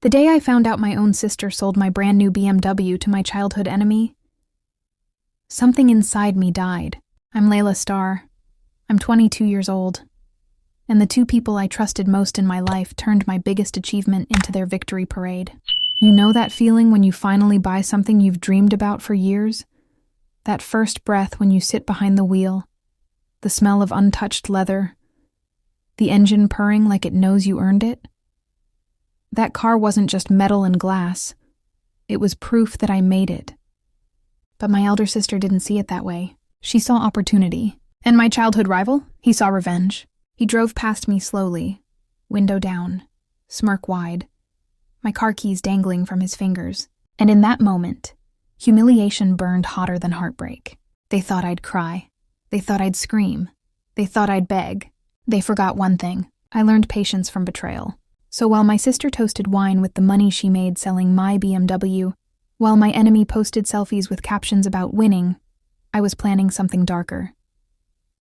The day I found out my own sister sold my brand new BMW to my childhood enemy, something inside me died. I'm Layla Starr. I'm 22 years old. And the two people I trusted most in my life turned my biggest achievement into their victory parade. You know that feeling when you finally buy something you've dreamed about for years? That first breath when you sit behind the wheel, the smell of untouched leather, the engine purring like it knows you earned it? That car wasn't just metal and glass. It was proof that I made it. But my elder sister didn't see it that way. She saw opportunity. And my childhood rival? He saw revenge. He drove past me slowly, window down, smirk wide, my car keys dangling from his fingers. And in that moment, humiliation burned hotter than heartbreak. They thought I'd cry. They thought I'd scream. They thought I'd beg. They forgot one thing. I learned patience from betrayal. So while my sister toasted wine with the money she made selling my BMW, while my enemy posted selfies with captions about winning, I was planning something darker.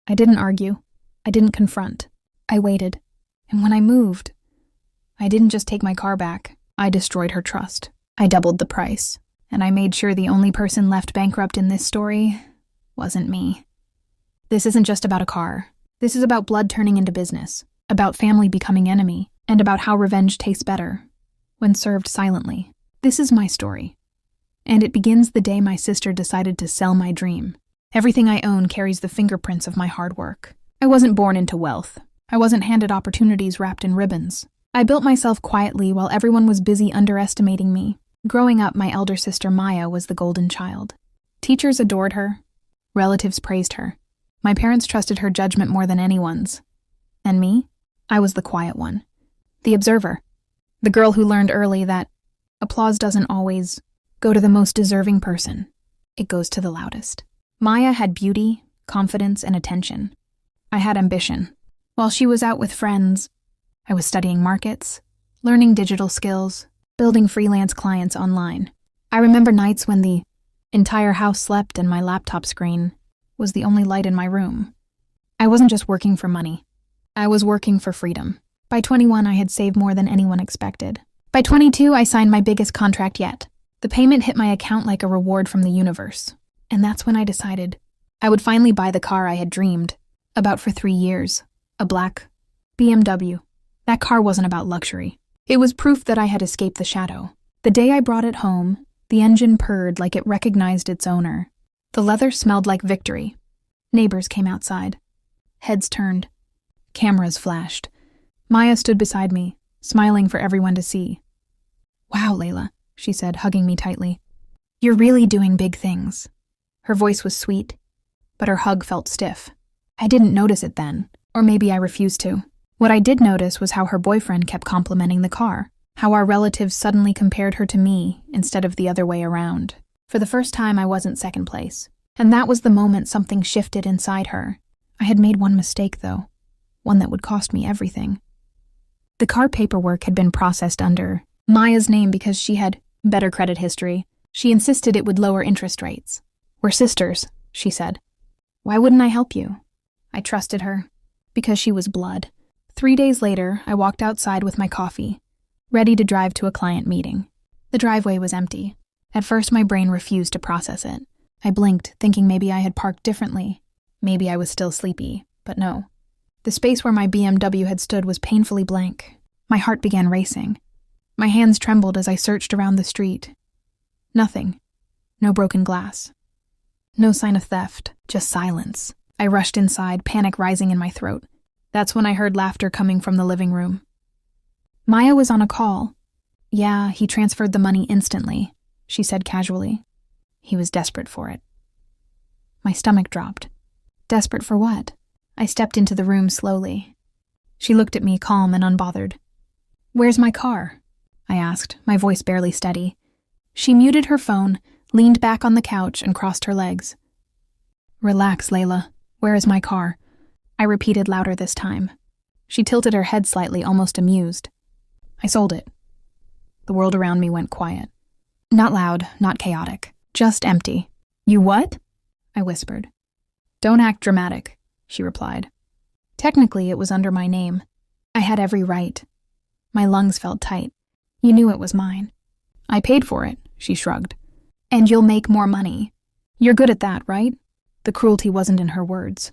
I didn't argue. I didn't confront. I waited. And when I moved, I didn't just take my car back. I destroyed her trust. I doubled the price. And I made sure the only person left bankrupt in this story wasn't me. This isn't just about a car. This is about blood turning into business, about family becoming enemy, and about how revenge tastes better when served silently. This is my story. And it begins the day my sister decided to sell my dream. Everything I own carries the fingerprints of my hard work. I wasn't born into wealth. I wasn't handed opportunities wrapped in ribbons. I built myself quietly while everyone was busy underestimating me. Growing up, my elder sister Maya was the golden child. Teachers adored her. Relatives praised her. My parents trusted her judgment more than anyone's. And me? I was the quiet one. The observer. The girl who learned early that applause doesn't always go to the most deserving person. It goes to the loudest. Maya had beauty, confidence, and attention. I had ambition. While she was out with friends, I was studying markets, learning digital skills, building freelance clients online. I remember nights when the entire house slept and my laptop screen was the only light in my room. I wasn't just working for money. I was working for freedom. By 21, I had saved more than anyone expected. By 22, I signed my biggest contract yet. The payment hit my account like a reward from the universe. And that's when I decided I would finally buy the car I had dreamed about for 3 years. A black BMW. That car wasn't about luxury. It was proof that I had escaped the shadow. The day I brought it home, the engine purred like it recognized its owner. The leather smelled like victory. Neighbors came outside. Heads turned. Cameras flashed. Maya stood beside me, smiling for everyone to see. "Wow, Layla," she said, hugging me tightly. "You're really doing big things." Her voice was sweet, but her hug felt stiff. I didn't notice it then, or maybe I refused to. What I did notice was how her boyfriend kept complimenting the car, how our relatives suddenly compared her to me instead of the other way around. For the first time, I wasn't second place. And that was the moment something shifted inside her. I had made one mistake, though, one that would cost me everything. The car paperwork had been processed under Maya's name because she had better credit history. She insisted it would lower interest rates. "We're sisters," she said. "Why wouldn't I help you?" I trusted her, because she was blood. 3 days later, I walked outside with my coffee, ready to drive to a client meeting. The driveway was empty. At first, my brain refused to process it. I blinked, thinking maybe I had parked differently. Maybe I was still sleepy, but no. The space where my BMW had stood was painfully blank. My heart began racing. My hands trembled as I searched around the street. Nothing. No broken glass. No sign of theft, just silence. I rushed inside, panic rising in my throat. That's when I heard laughter coming from the living room. Maya was on a call. "Yeah, he transferred the money instantly," she said casually. "He was desperate for it." My stomach dropped. Desperate for what? I stepped into the room slowly. She looked at me, calm and unbothered. "Where's my car?" I asked, my voice barely steady. She muted her phone, leaned back on the couch, and crossed her legs. "Relax, Layla. Where is my car?" I repeated louder this time. She tilted her head slightly, almost amused. "I sold it." The world around me went quiet. Not loud, not chaotic, just empty. "You what?" I whispered. "Don't act dramatic," she replied. Technically, it was under my name. I had every right. My lungs felt tight. You knew it was mine. I paid for it, she shrugged. And you'll make more money. You're good at that, right? The cruelty wasn't in her words.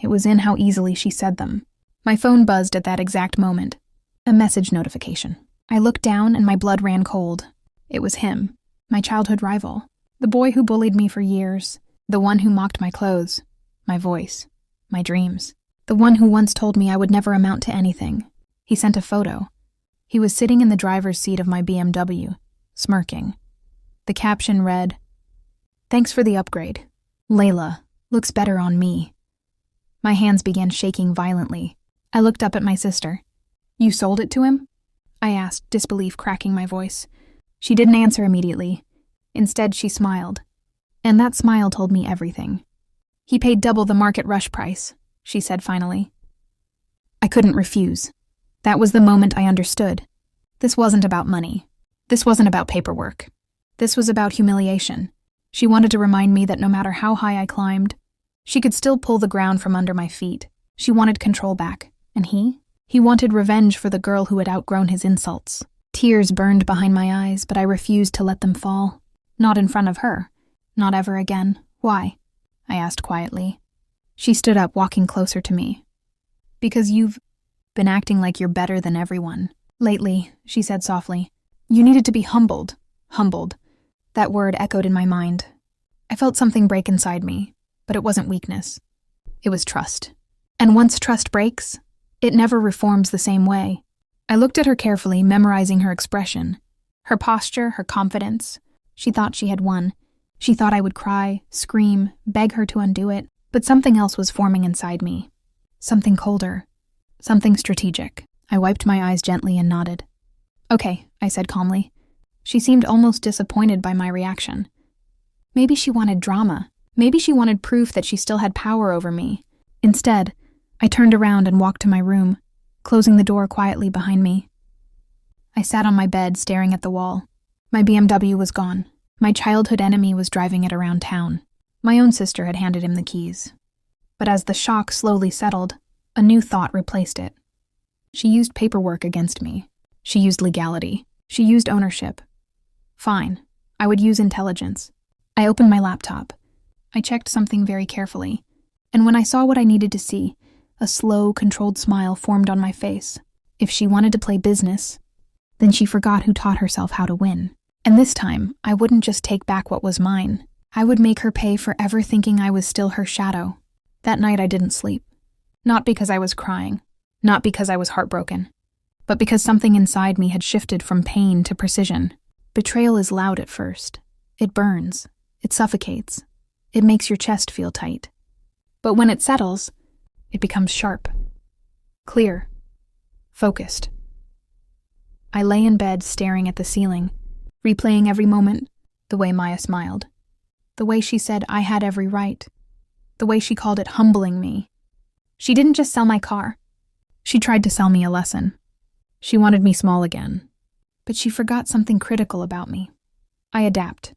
It was in how easily she said them. My phone buzzed at that exact moment. A message notification. I looked down and my blood ran cold. It was him, my childhood rival. The boy who bullied me for years. The one who mocked my clothes, my voice, my dreams. The one who once told me I would never amount to anything. He sent a photo. He was sitting in the driver's seat of my BMW, smirking. The caption read, "Thanks for the upgrade. Layla, looks better on me." My hands began shaking violently. I looked up at my sister. "You sold it to him?" I asked, disbelief cracking my voice. She didn't answer immediately. Instead, she smiled. And that smile told me everything. "He paid double the market rush price," she said finally. I couldn't refuse. That was the moment I understood. This wasn't about money. This wasn't about paperwork. This was about humiliation. She wanted to remind me that no matter how high I climbed, she could still pull the ground from under my feet. She wanted control back. And he wanted revenge for the girl who had outgrown his insults. Tears burned behind my eyes, but I refused to let them fall. Not in front of her. Not ever again. Why? I asked quietly. She stood up, walking closer to me. "Because you've been acting like you're better than everyone. Lately," she said softly. "You needed to be humbled." Humbled. That word echoed in my mind. I felt something break inside me, but it wasn't weakness. It was trust. And once trust breaks, it never reforms the same way. I looked at her carefully, memorizing her expression. Her posture, her confidence. She thought she had won. She thought I would cry, scream, beg her to undo it, but something else was forming inside me. Something colder. Something strategic. I wiped my eyes gently and nodded. "Okay," I said calmly. She seemed almost disappointed by my reaction. Maybe she wanted drama. Maybe she wanted proof that she still had power over me. Instead, I turned around and walked to my room, closing the door quietly behind me. I sat on my bed, staring at the wall. My BMW was gone. My childhood enemy was driving it around town. My own sister had handed him the keys. But as the shock slowly settled, a new thought replaced it. She used paperwork against me. She used legality. She used ownership. Fine. I would use intelligence. I opened my laptop. I checked something very carefully. And when I saw what I needed to see, a slow, controlled smile formed on my face. If she wanted to play business, then she forgot who taught herself how to win. And this time, I wouldn't just take back what was mine. I would make her pay for ever thinking I was still her shadow. That night I didn't sleep. Not because I was crying. Not because I was heartbroken. But because something inside me had shifted from pain to precision. Betrayal is loud at first. It burns. It suffocates. It makes your chest feel tight. But when it settles, it becomes sharp. Clear. Focused. I lay in bed staring at the ceiling, replaying every moment, the way Maya smiled. The way she said I had every right. The way she called it humbling me. She didn't just sell my car. She tried to sell me a lesson. She wanted me small again. But she forgot something critical about me. I adapt.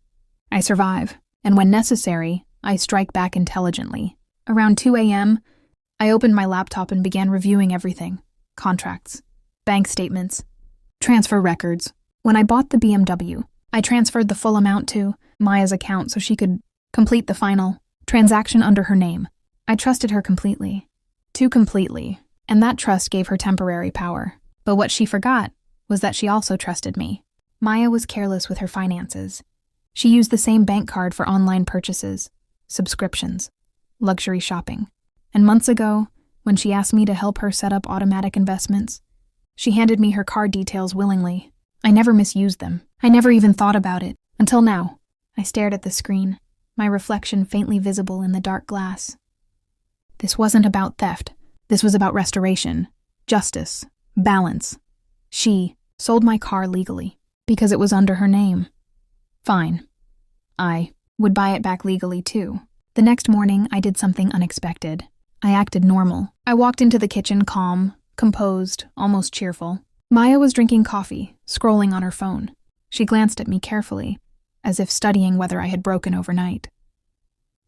I survive. And when necessary, I strike back intelligently. Around 2 a.m., I opened my laptop and began reviewing everything. Contracts, bank statements, transfer records. When I bought the BMW, I transferred the full amount to Maya's account so she could complete the final transaction under her name. I trusted her completely. Too completely. And that trust gave her temporary power. But what she forgot was that she also trusted me. Maya was careless with her finances. She used the same bank card for online purchases, subscriptions, luxury shopping. And months ago, when she asked me to help her set up automatic investments, she handed me her card details willingly. I never misused them. I never even thought about it. Until now. I stared at the screen, my reflection faintly visible in the dark glass. This wasn't about theft. This was about restoration, justice, balance. She sold my car legally because it was under her name. Fine. I would buy it back legally too. The next morning, I did something unexpected. I acted normal. I walked into the kitchen calm, composed, almost cheerful. Maya was drinking coffee, scrolling on her phone. She glanced at me carefully, as if studying whether I had broken overnight.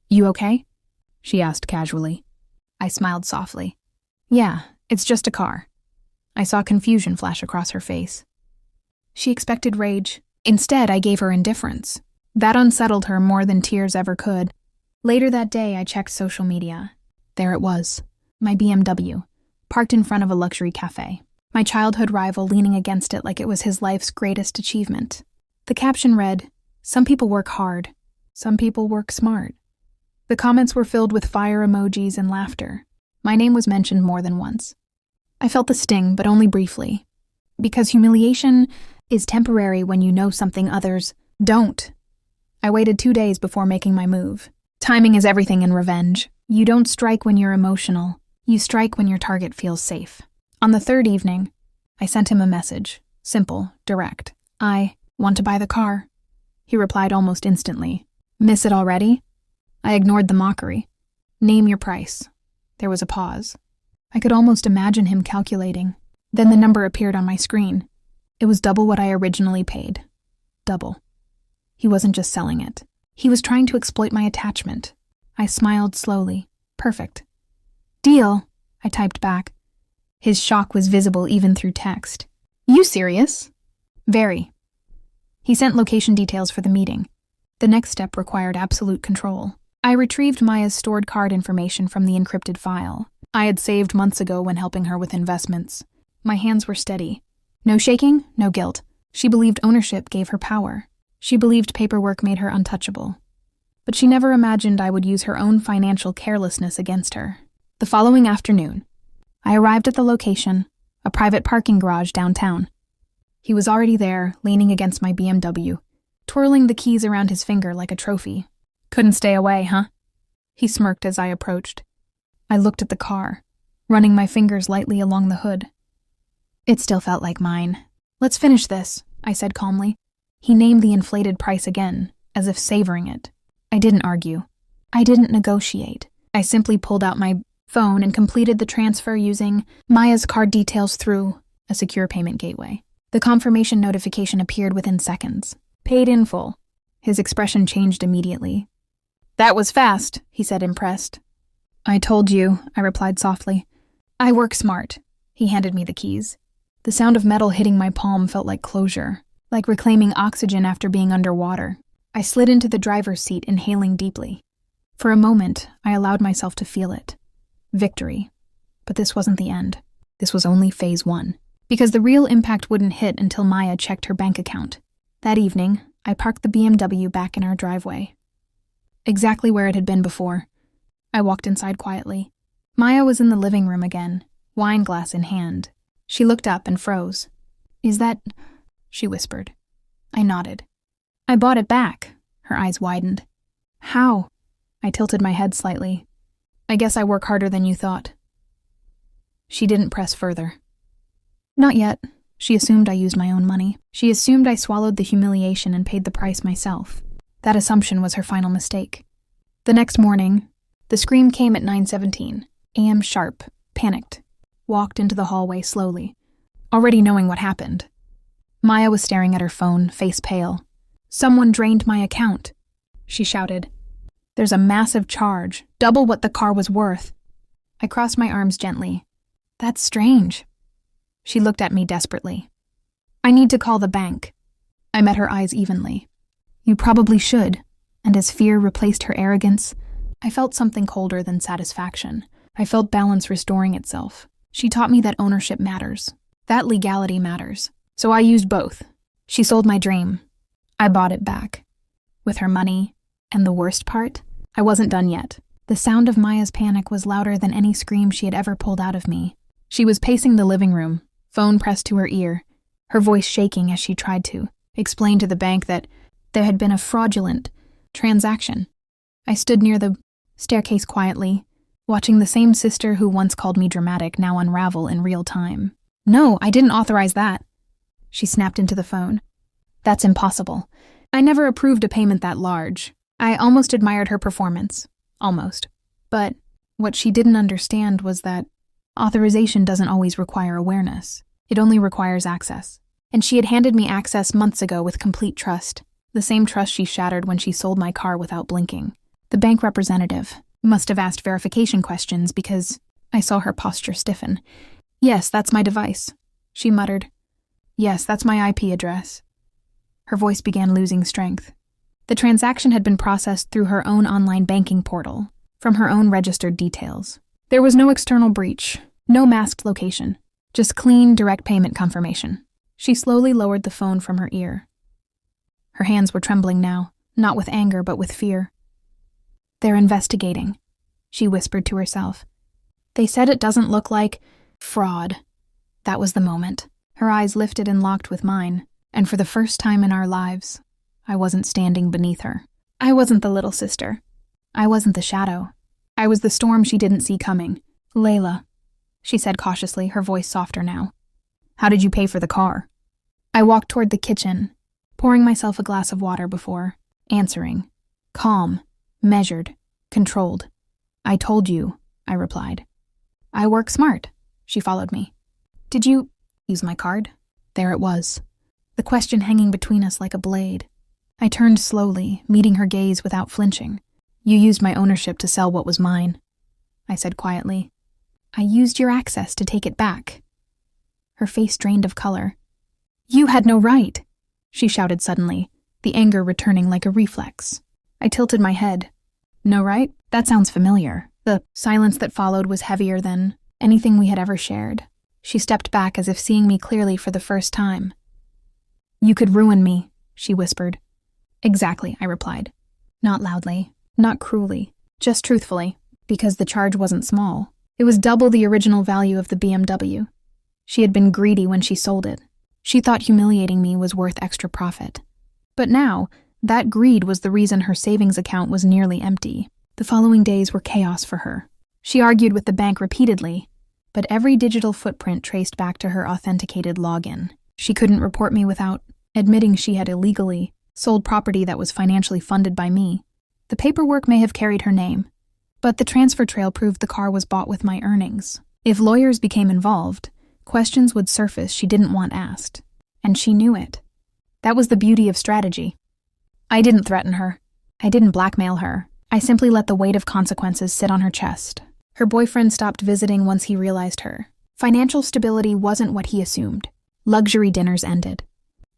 "You okay?" she asked casually. I smiled softly. "Yeah, it's just a car." I saw confusion flash across her face. She expected rage. Instead, I gave her indifference. That unsettled her more than tears ever could. Later that day, I checked social media. There it was, my BMW, parked in front of a luxury cafe. My childhood rival leaning against it like it was his life's greatest achievement. The caption read, "Some people work hard, some people work smart." The comments were filled with fire emojis and laughter. My name was mentioned more than once. I felt the sting, but only briefly. Because humiliation is temporary when you know something others don't. I waited 2 days before making my move. Timing is everything in revenge. You don't strike when you're emotional. You strike when your target feels safe. On the third evening, I sent him a message. Simple, direct. "I want to buy the car." He replied almost instantly. "Miss it already?" I ignored the mockery. "Name your price." There was a pause. I could almost imagine him calculating. Then the number appeared on my screen. It was double what I originally paid. Double. He wasn't just selling it. He was trying to exploit my attachment. I smiled slowly. Perfect. "Deal," I typed back. His shock was visible even through text. "You serious?" "Very." He sent location details for the meeting. The next step required absolute control. I retrieved Maya's stored card information from the encrypted file. I had saved months ago when helping her with investments. My hands were steady. No shaking, no guilt. She believed ownership gave her power. She believed paperwork made her untouchable. But she never imagined I would use her own financial carelessness against her. The following afternoon, I arrived at the location, a private parking garage downtown. He was already there, leaning against my BMW, twirling the keys around his finger like a trophy. "Couldn't stay away, huh?" He smirked as I approached. I looked at the car, running my fingers lightly along the hood. It still felt like mine. "Let's finish this," I said calmly. He named the inflated price again, as if savoring it. I didn't argue. I didn't negotiate. I simply pulled out my phone and completed the transfer using Maya's card details through a secure payment gateway. The confirmation notification appeared within seconds. "Paid in full." His expression changed immediately. "That was fast," he said, impressed. "I told you," I replied softly. "I work smart." He handed me the keys. The sound of metal hitting my palm felt like closure, like reclaiming oxygen after being underwater. I slid into the driver's seat, inhaling deeply. For a moment, I allowed myself to feel it. Victory. But this wasn't the end. This was only phase 1. Because the real impact wouldn't hit until Maya checked her bank account. That evening, I parked the BMW back in our driveway. Exactly where it had been before. I walked inside quietly. Maya was in the living room again, wine glass in hand. She looked up and froze. "Is that—" she whispered. I nodded. "I bought it back." Her eyes widened. "How?" I tilted my head slightly. "I guess I work harder than you thought." She didn't press further. "Not yet." She assumed I used my own money. She assumed I swallowed the humiliation and paid the price myself. That assumption was her final mistake. The next morning, the scream came at 9:17 a.m. sharp, panicked. Walked into the hallway slowly, already knowing what happened. Maya was staring at her phone, face pale. "Someone drained my account," she shouted. "There's a massive charge, double what the car was worth." I crossed my arms gently. "That's strange." She looked at me desperately. "I need to call the bank." I met her eyes evenly. "You probably should." And as fear replaced her arrogance, I felt something colder than satisfaction. I felt balance restoring itself. She taught me that ownership matters. That legality matters. So I used both. She sold my dream. I bought it back. With her money. And the worst part? I wasn't done yet. The sound of Maya's panic was louder than any scream she had ever pulled out of me. She was pacing the living room, phone pressed to her ear, her voice shaking as she tried to explain to the bank that there had been a fraudulent transaction. I stood near the staircase quietly, watching the same sister who once called me dramatic now unravel in real time. "No, I didn't authorize that." She snapped into the phone. "That's impossible. I never approved a payment that large." I almost admired her performance. Almost. But what she didn't understand was that authorization doesn't always require awareness. It only requires access. And she had handed me access months ago with complete trust. The same trust she shattered when she sold my car without blinking. The bank representative must have asked verification questions because I saw her posture stiffen. "Yes, that's my device," she muttered. Yes, that's my IP address. Her voice began losing strength. The transaction had been processed through her own online banking portal, from her own registered details. There was no external breach, no masked location, just clean, direct payment confirmation. She slowly lowered the phone from her ear. Her hands were trembling now, not with anger but with fear. They're investigating, she whispered to herself. They said it doesn't look like fraud. That was the moment. Her eyes lifted and locked with mine, and for the first time in our lives, I wasn't standing beneath her. I wasn't the little sister. I wasn't the shadow. I was the storm she didn't see coming. Layla, she said cautiously, her voice softer now. How did you pay for the car? I walked toward the kitchen, pouring myself a glass of water before answering. Calm, measured, controlled. I told you, I replied. I work smart, she followed me. Did you use my card? There it was, the question hanging between us like a blade. I turned slowly, meeting her gaze without flinching. You used my ownership to sell what was mine, I said quietly. I used your access to take it back. Her face drained of color. You had no right, she shouted suddenly, the anger returning like a reflex. I tilted my head. No right? That sounds familiar. The silence that followed was heavier than anything we had ever shared. She stepped back as if seeing me clearly for the first time. You could ruin me, she whispered. Exactly, I replied. Not loudly, not cruelly, just truthfully, because the charge wasn't small. It was double the original value of the BMW. She had been greedy when she sold it. She thought humiliating me was worth extra profit. But now, that greed was the reason her savings account was nearly empty. The following days were chaos for her. She argued with the bank repeatedly, but every digital footprint traced back to her authenticated login. She couldn't report me without admitting she had illegally sold property that was financially funded by me. The paperwork may have carried her name, but the transfer trail proved the car was bought with my earnings. If lawyers became involved, questions would surface she didn't want asked, and she knew it. That was the beauty of strategy. I didn't threaten her. I didn't blackmail her. I simply let the weight of consequences sit on her chest. Her boyfriend stopped visiting once he realized her. Financial stability wasn't what he assumed. Luxury dinners ended.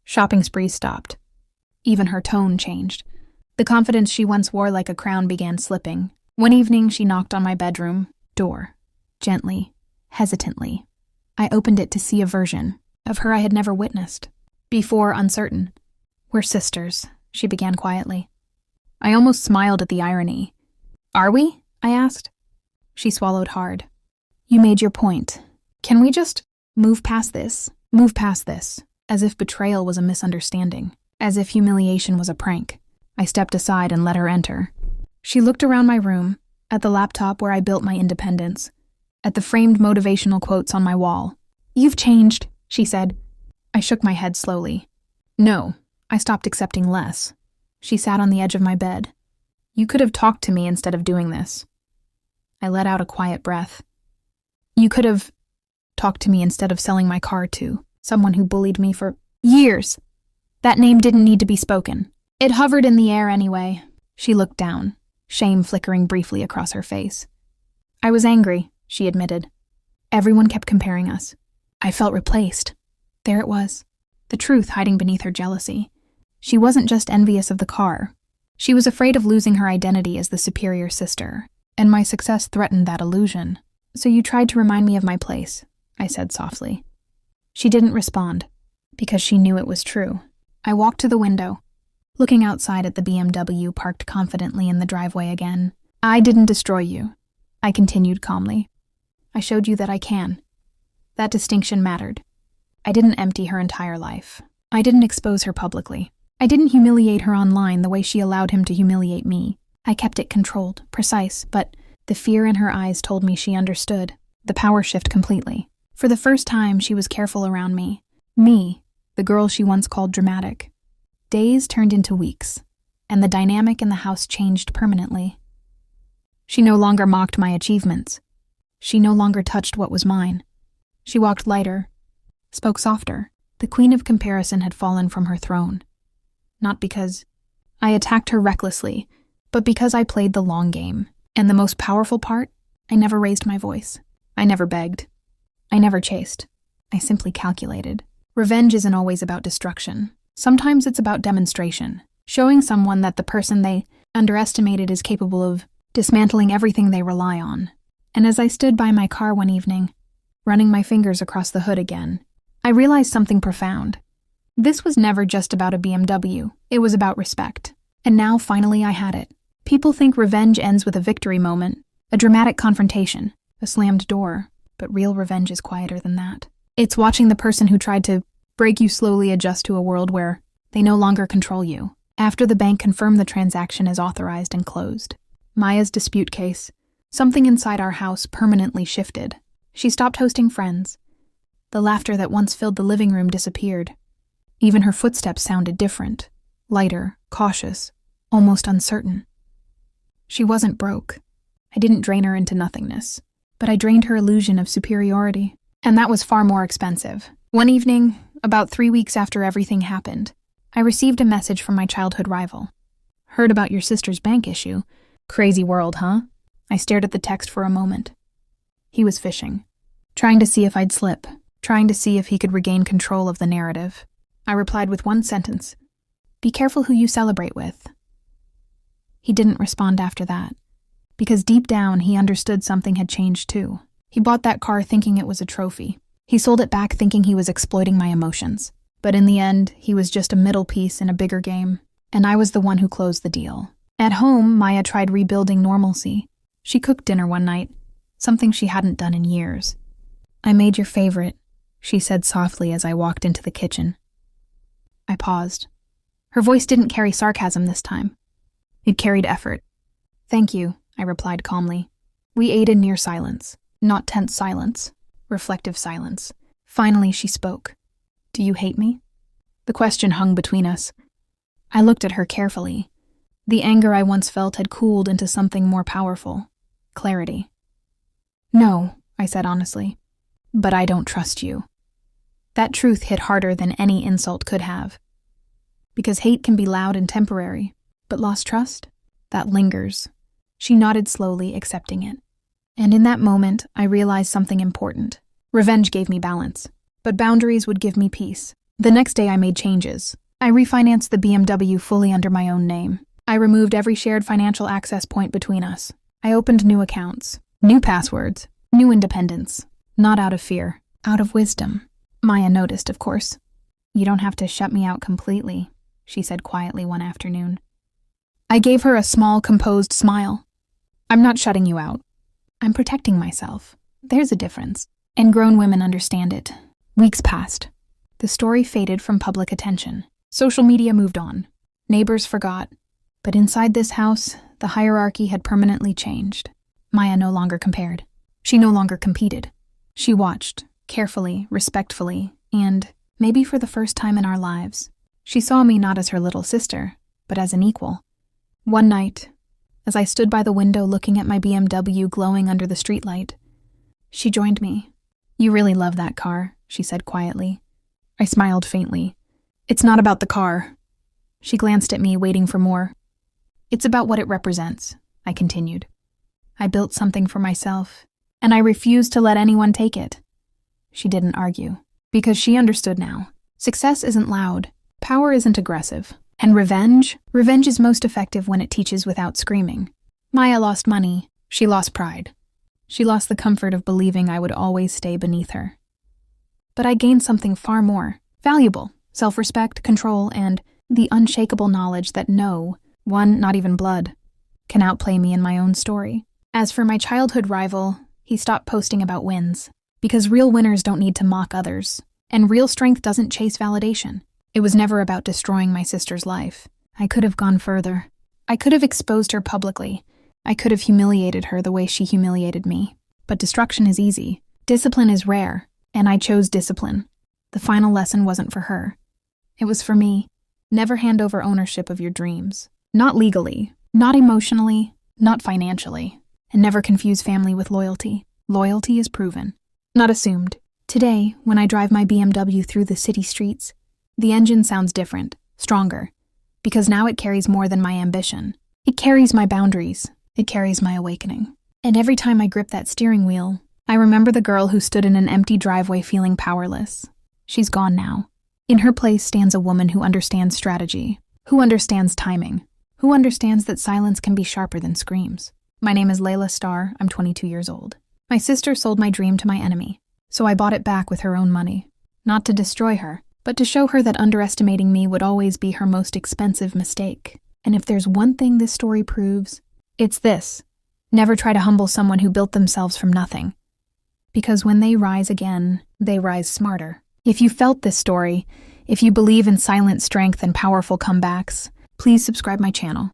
Shopping sprees stopped. Even her tone changed. The confidence she once wore like a crown began slipping. One evening, she knocked on my bedroom door, gently, hesitantly. I opened it to see a version of her I had never witnessed. Before, uncertain. We're sisters, she began quietly. I almost smiled at the irony. Are we? I asked. She swallowed hard. You made your point. Can we just move past this? Move past this, as if betrayal was a misunderstanding, as if humiliation was a prank. I stepped aside and let her enter. She looked around my room, at the laptop where I built my independence, at the framed motivational quotes on my wall. You've changed, she said. I shook my head slowly. No, I stopped accepting less. She sat on the edge of my bed. You could have talked to me instead of doing this. I let out a quiet breath. You could have talked to me instead of selling my car to someone who bullied me for years. That name didn't need to be spoken. It hovered in the air anyway. She looked down, shame flickering briefly across her face. I was angry, she admitted. Everyone kept comparing us. I felt replaced. There it was, the truth hiding beneath her jealousy. She wasn't just envious of the car. She was afraid of losing her identity as the superior sister, and my success threatened that illusion. So you tried to remind me of my place, I said softly. She didn't respond, because she knew it was true. I walked to the window, looking outside at the BMW parked confidently in the driveway again. I didn't destroy you, I continued calmly. I showed you that I can. That distinction mattered. I didn't empty her entire life. I didn't expose her publicly. I didn't humiliate her online the way she allowed him to humiliate me. I kept it controlled, precise, but the fear in her eyes told me she understood. The power shift completely. For the first time, she was careful around me. Me, the girl she once called dramatic. Days turned into weeks, and the dynamic in the house changed permanently. She no longer mocked my achievements. She no longer touched what was mine. She walked lighter, spoke softer. The queen of comparison had fallen from her throne. Not because I attacked her recklessly, but because I played the long game. And the most powerful part, I never raised my voice. I never begged. I never chased. I simply calculated. Revenge isn't always about destruction. Sometimes it's about demonstration, showing someone that the person they underestimated is capable of dismantling everything they rely on. And as I stood by my car one evening, running my fingers across the hood again, I realized something profound. This was never just about a BMW. It was about respect. And now, finally, I had it. People think revenge ends with a victory moment, a dramatic confrontation, a slammed door, but real revenge is quieter than that. It's watching the person who tried to break you slowly adjust to a world where they no longer control you. After the bank confirmed the transaction as authorized and closed, Maya's dispute case, something inside our house permanently shifted. She stopped hosting friends. The laughter that once filled the living room disappeared. Even her footsteps sounded different, lighter, cautious, almost uncertain. She wasn't broke. I didn't drain her into nothingness, but I drained her illusion of superiority, and that was far more expensive. One evening, about 3 weeks after everything happened, I received a message from my childhood rival. Heard about your sister's bank issue. Crazy world, huh? I stared at the text for a moment. He was fishing, trying to see if I'd slip, trying to see if he could regain control of the narrative. I replied with one sentence, "Be careful who you celebrate with." He didn't respond after that, because deep down he understood something had changed too. He bought that car thinking it was a trophy. He sold it back thinking he was exploiting my emotions. But in the end, he was just a middle piece in a bigger game, and I was the one who closed the deal. At home, Maya tried rebuilding normalcy. She cooked dinner one night, something she hadn't done in years. "I made your favorite," she said softly as I walked into the kitchen. I paused. Her voice didn't carry sarcasm this time. It carried effort. "Thank you," I replied calmly. We ate in near silence, not tense silence, reflective silence. Finally, she spoke. "Do you hate me?" The question hung between us. I looked at her carefully. The anger I once felt had cooled into something more powerful. Clarity. "No," I said honestly. "But I don't trust you." That truth hit harder than any insult could have. Because hate can be loud and temporary, but lost trust? That lingers. She nodded slowly, accepting it. And in that moment, I realized something important. Revenge gave me balance, but boundaries would give me peace. The next day I made changes. I refinanced the BMW fully under my own name. I removed every shared financial access point between us. I opened new accounts, new passwords, new independence. Not out of fear, out of wisdom. Maya noticed, of course. "You don't have to shut me out completely," she said quietly one afternoon. I gave her a small, composed smile. "I'm not shutting you out. I'm protecting myself. There's a difference. And grown women understand it." Weeks passed. The story faded from public attention. Social media moved on. Neighbors forgot. But inside this house, the hierarchy had permanently changed. Maya no longer compared. She no longer competed. She watched, carefully, respectfully, and, maybe for the first time in our lives, she saw me not as her little sister, but as an equal. One night, as I stood by the window looking at my BMW glowing under the streetlight, she joined me. "You really love that car," she said quietly. I smiled faintly. "It's not about the car." She glanced at me, waiting for more. "It's about what it represents," I continued. "I built something for myself, and I refused to let anyone take it." She didn't argue, because she understood now. Success isn't loud, power isn't aggressive, and revenge is most effective when it teaches without screaming. Maya lost money, she lost pride. She lost the comfort of believing I would always stay beneath her. But I gained something far more valuable: self-respect, control, and the unshakable knowledge that no one, not even blood, can outplay me in my own story. As for my childhood rival, he stopped posting about wins. Because real winners don't need to mock others, and real strength doesn't chase validation. It was never about destroying my sister's life. I could have gone further. I could have exposed her publicly. I could have humiliated her the way she humiliated me. But destruction is easy. Discipline is rare, and I chose discipline. The final lesson wasn't for her. It was for me. Never hand over ownership of your dreams. Not legally, not emotionally, not financially. And never confuse family with loyalty. Loyalty is proven, not assumed. Today, when I drive my BMW through the city streets, the engine sounds different, stronger, because now it carries more than my ambition. It carries my boundaries. It carries my awakening. And every time I grip that steering wheel, I remember the girl who stood in an empty driveway feeling powerless. She's gone now. In her place stands a woman who understands strategy, who understands timing, who understands that silence can be sharper than screams. My name is Layla Starr. I'm 22 years old. My sister sold my dream to my enemy, so I bought it back with her own money. Not to destroy her, but to show her that underestimating me would always be her most expensive mistake. And if there's one thing this story proves, it's this. Never try to humble someone who built themselves from nothing. Because when they rise again, they rise smarter. If you felt this story, if you believe in silent strength and powerful comebacks, please subscribe my channel.